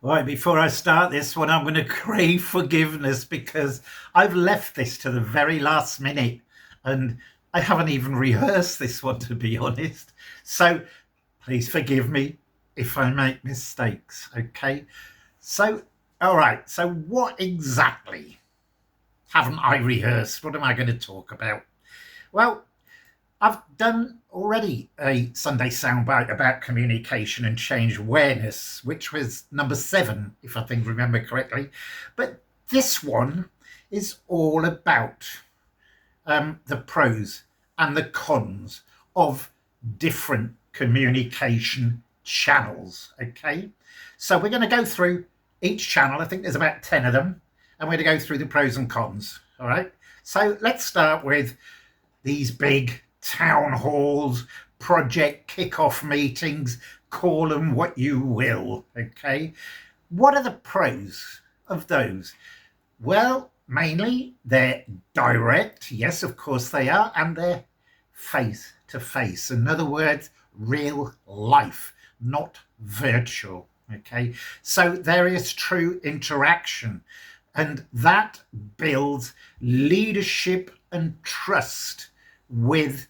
Right, before I start this one, I'm going to crave forgiveness because I've left this to the very last minute and I haven't even rehearsed this one, to be honest. So please forgive me if I make mistakes, okay? So, all right, so what exactly haven't I rehearsed? What am I going to talk about? Well, I've done already a Sunday soundbite about communication and change awareness, which was number 7, if I think remember correctly. But this one is all about the pros and the cons of different communication channels. Okay, so we're going to go through each channel. I think there's about 10 of them, and we're going to go through the pros and cons. All right, so let's start with these big town halls, project kick-off meetings, call them what you will, okay? What are the pros of those? Well, mainly they're direct, yes, of course they are, and they're face to face. In other words, real life, not virtual, okay? So there is true interaction, and that builds leadership and trust with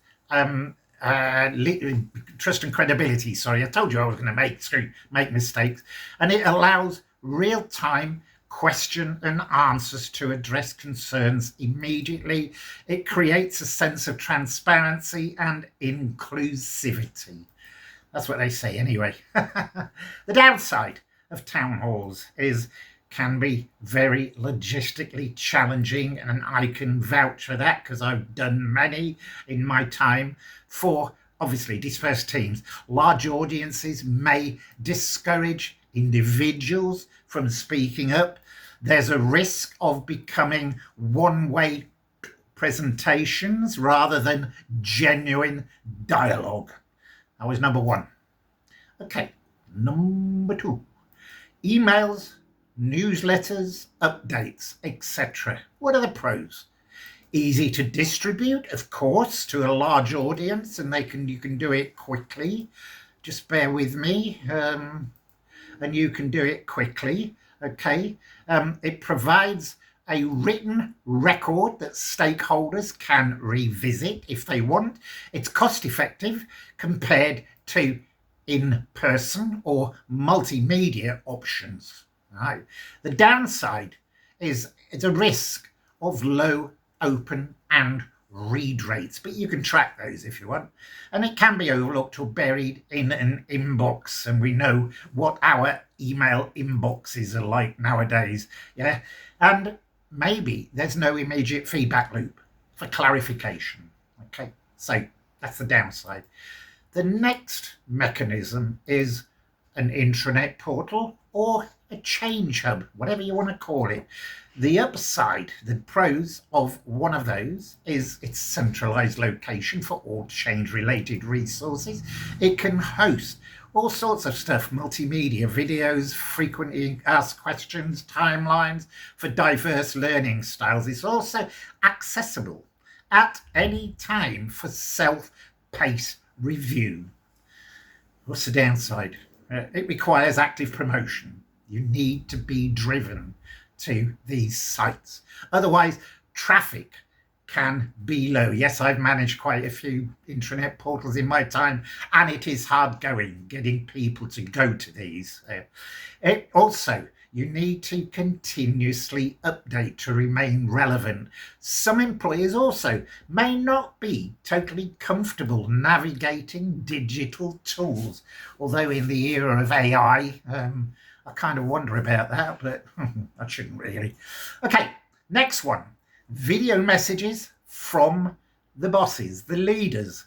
trust and credibility. Sorry, I told you I was going to make mistakes, and it allows real-time question and answers to address concerns immediately. It creates a sense of transparency and inclusivity. That's what they say anyway. The downside of town halls is can be very logistically challenging, and I can vouch for that because I've done many in my time. For obviously dispersed teams, large audiences may discourage individuals from speaking up. There's a risk of becoming one-way presentations rather than genuine dialogue. That was number 1. Okay, number 2. Emails, newsletters, updates, etc. What are the pros? Easy to distribute, of course, to a large audience, and you can do it quickly. Just bear with me, and you can do it quickly. Okay, it provides a written record that stakeholders can revisit if they want. It's cost effective compared to in-person or multimedia options. Right. The downside is it's a risk of low open and read rates, but you can track those if you want, and it can be overlooked or buried in an inbox, and we know what our email inboxes are like nowadays. Yeah, and maybe there's no immediate feedback loop for clarification. Okay, so that's the downside. The next mechanism is an intranet portal or a change hub, whatever you want to call it. The upside, the pros of one of those is its centralized location for all change related resources. It can host all sorts of stuff, multimedia, videos, frequently asked questions, timelines for diverse learning styles. It's also accessible at any time for self-paced review. What's the downside? It requires active promotion. You need to be driven to these sites. Otherwise, traffic can be low. Yes, I've managed quite a few intranet portals in my time, and it is hard going getting people to go to these. It also, you need to continuously update to remain relevant. Some employers also may not be totally comfortable navigating digital tools, although in the era of AI, I kind of wonder about that, but I shouldn't really. Okay, next one. Video messages from the bosses, the leaders.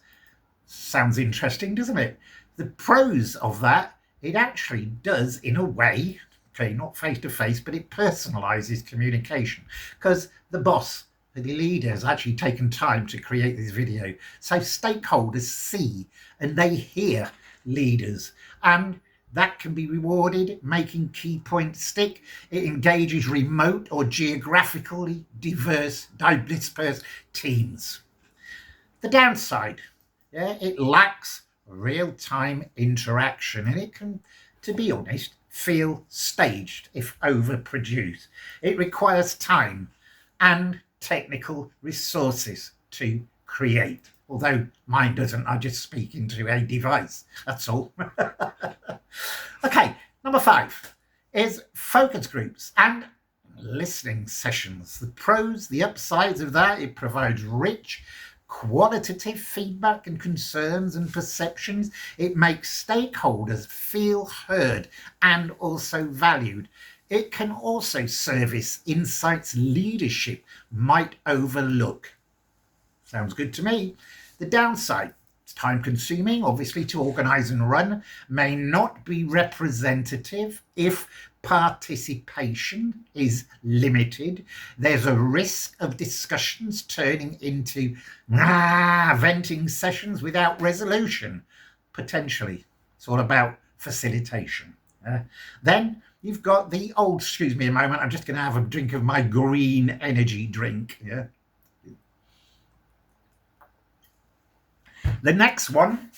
Sounds interesting, doesn't it? The pros of that, it actually does, in a way, okay, not face to face, but it personalizes communication because the boss, the leader, has actually taken time to create this video. So stakeholders see and they hear leaders, and that can be rewarded, making key points stick. It engages remote or geographically dispersed teams. The downside, it lacks real-time interaction, and it can, to be honest, feel staged if overproduced. It requires time and technical resources to create. Although mine doesn't, I just speak into a device, that's all. Okay, number 5 is focus groups and listening sessions. The pros, the upsides of that, it provides rich, qualitative feedback and concerns and perceptions. It makes stakeholders feel heard and also valued. It can also service insights leadership might overlook. Sounds good to me. The downside, it's time consuming, obviously, to organise and run, may not be representative if participation is limited. There's a risk of discussions turning into venting sessions without resolution, potentially. It's all about facilitation. Then you've got the old, excuse me a moment, I'm just going to have a drink of my green energy drink. Yeah. The next one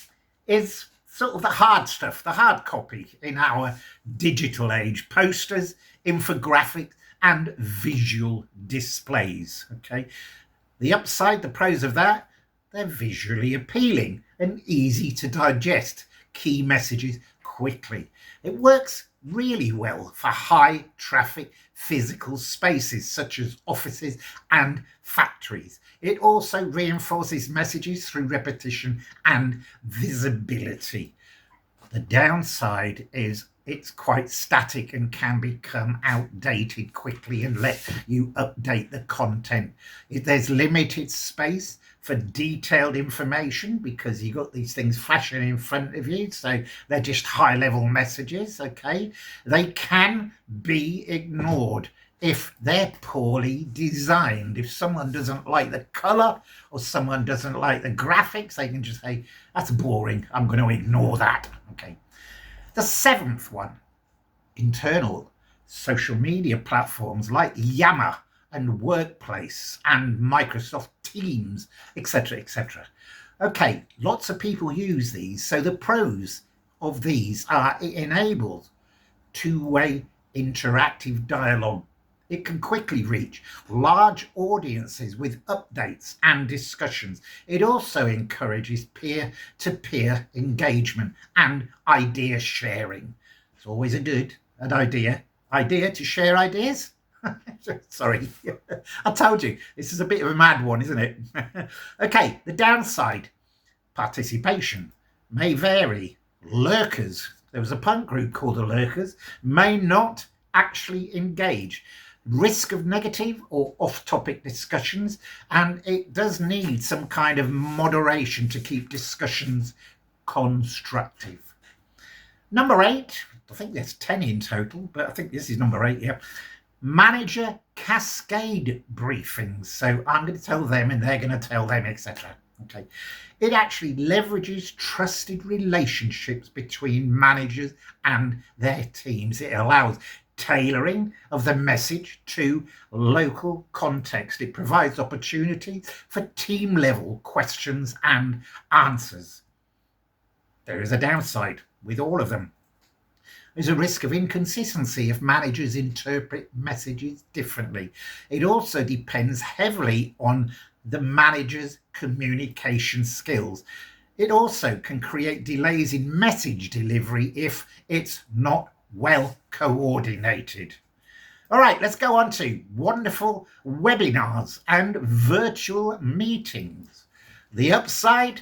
is sort of the hard stuff, the hard copy in our digital age: posters, infographics, and visual displays. Okay, the upside, the pros of that, they're visually appealing and easy to digest key messages quickly. It works really well for high traffic physical spaces such as offices and factories. It also reinforces messages through repetition and visibility. The downside is it's quite static and can become outdated quickly and let you update the content. There's limited space for detailed information because you got these things flashing in front of you, so they're just high level messages. Okay, they can be ignored if they're poorly designed. If someone doesn't like the color or someone doesn't like the graphics, they can just say, that's boring, I'm going to ignore that. Okay, the 7th one, internal social media platforms like Yammer and Workplace and Microsoft Teams, etc., etc. Okay, lots of people use these, so the pros of these are it enables two-way interactive dialogue. It can quickly reach large audiences with updates and discussions. It also encourages peer-to-peer engagement and idea sharing. It's always a good idea to share ideas. Sorry, I told you, this is a bit of a mad one, isn't it? Okay, the downside, participation may vary. Lurkers, there was a punk group called the Lurkers, may not actually engage. Risk of negative or off-topic discussions, and it does need some kind of moderation to keep discussions constructive. Number 8, I think there's 10 in total, but I think this is number 8, yeah. Manager cascade briefings. So I'm going to tell them and they're going to tell them, etc. Okay. It actually leverages trusted relationships between managers and their teams. It allows tailoring of the message to local context. It provides opportunities for team level questions and answers. There is a downside with all of them. There's a risk of inconsistency if managers interpret messages differently. It also depends heavily on the manager's communication skills. It also can create delays in message delivery if it's not well coordinated. All right, let's go on to wonderful webinars and virtual meetings. The upside,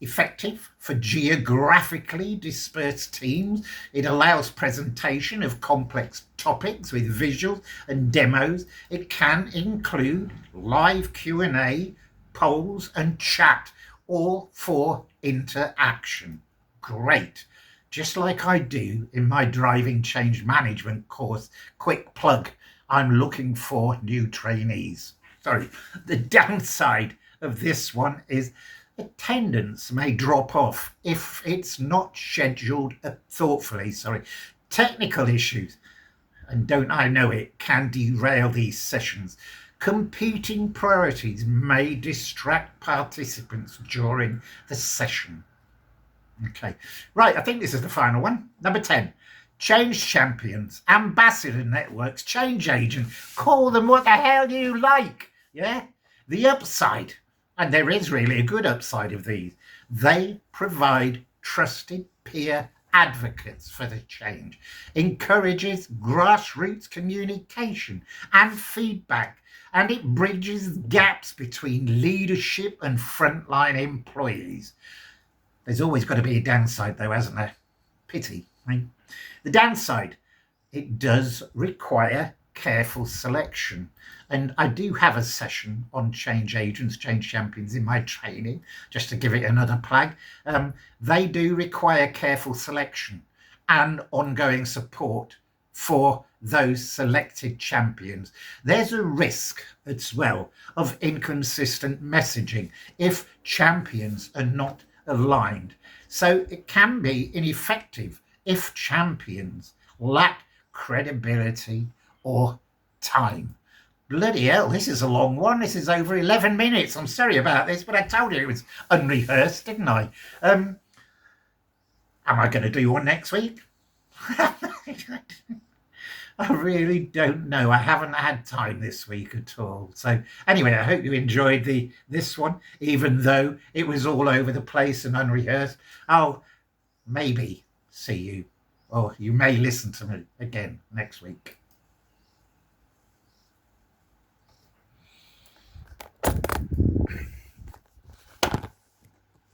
effective for geographically dispersed teams. It allows presentation of complex topics with visuals and demos. It can include live Q&A, polls and chat, all for interaction. Great. Just like I do in my driving change management course. Quick plug, I'm looking for new trainees. Sorry, the downside of this one is attendance may drop off if it's not scheduled thoughtfully. Technical issues, and don't I know it, can derail these sessions. Competing priorities may distract participants during the session. Okay, right, I think this is the final one. Number 10, change champions, ambassador networks, change agent, call them what the hell you like. Yeah? The upside, and there is really a good upside of these, they provide trusted peer advocates for the change, encourages grassroots communication and feedback, and it bridges gaps between leadership and frontline employees. There's always got to be a downside, though, hasn't there? Pity. Right? The downside, it does require careful selection. And I do have a session on change agents, change champions in my training, just to give it another plug. They do require careful selection and ongoing support for those selected champions. There's a risk as well of inconsistent messaging if champions are not aligned. So it can be ineffective if champions lack credibility or time. Bloody hell, this is a long one. This is over 11 minutes. I'm sorry about this, but I told you it was unrehearsed, didn't I? Am I going to do one next week? I really don't know. I haven't had time this week at all. So anyway, I hope you enjoyed this one, even though it was all over the place and unrehearsed. I'll maybe see you, or you may listen to me again next week.